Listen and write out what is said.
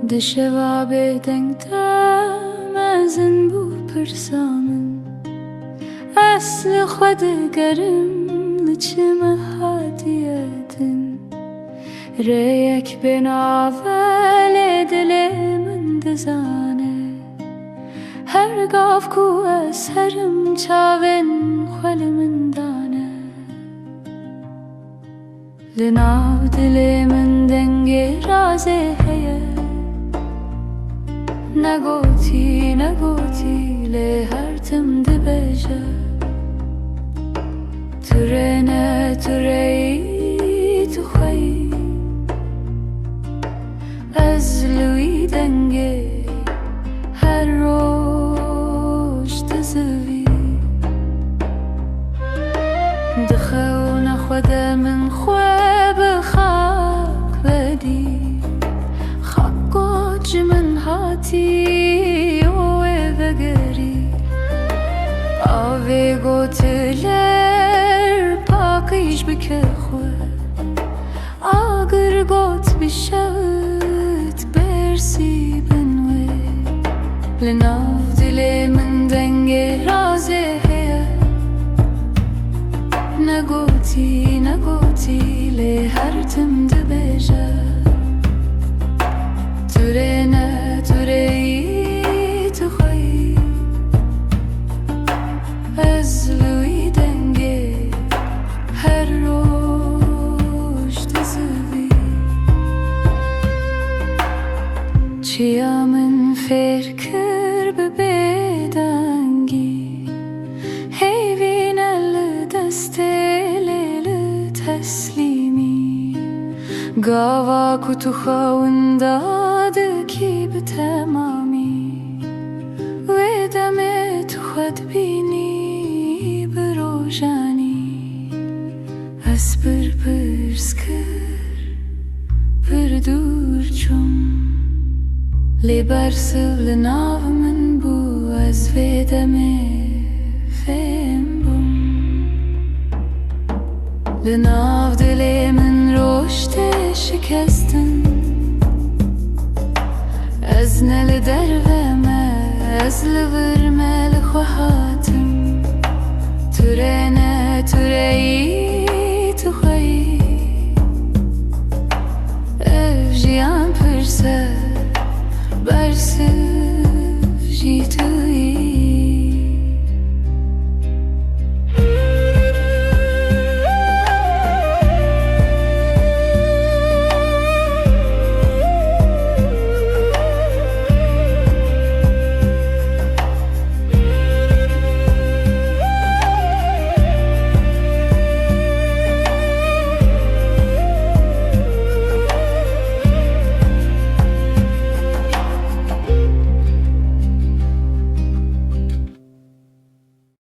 دشوابه دنگتم ازن بو پرسامن اصل خود گرم لچم هادیتن ریک بناول دل من دزانه هر گاف کو از هرم چاون خل من دانه لناو دل من دنگ رازه هیه نگوتی لی هرتم دبجه ترنه تری تو خوی از لوی دنگه هر روش تزوی دخو نخود من خواه بخاک بدی خاک من هاتی و بگری آوی گوتلر پاکیش بکه خواه آگر گوت بشد برسی بنوی لناو دل من دنگ رازه هیه نگوتی لی هرتم دبجه ترنه تری تو خوی از لوی دنگه هر روش تزوی چیا من فکر ببیدنگی هیوین دست لیل تسلیمی گاوا کتو خوانداد کی به تمامی و دم تو خود بینی بروژانی از پرس کر پر دور چون لی برسل لناو من بو از و دم فهم بوم لناو دل من رشد شکستن از نل درمه از لور مل خواهاتم ترنه تری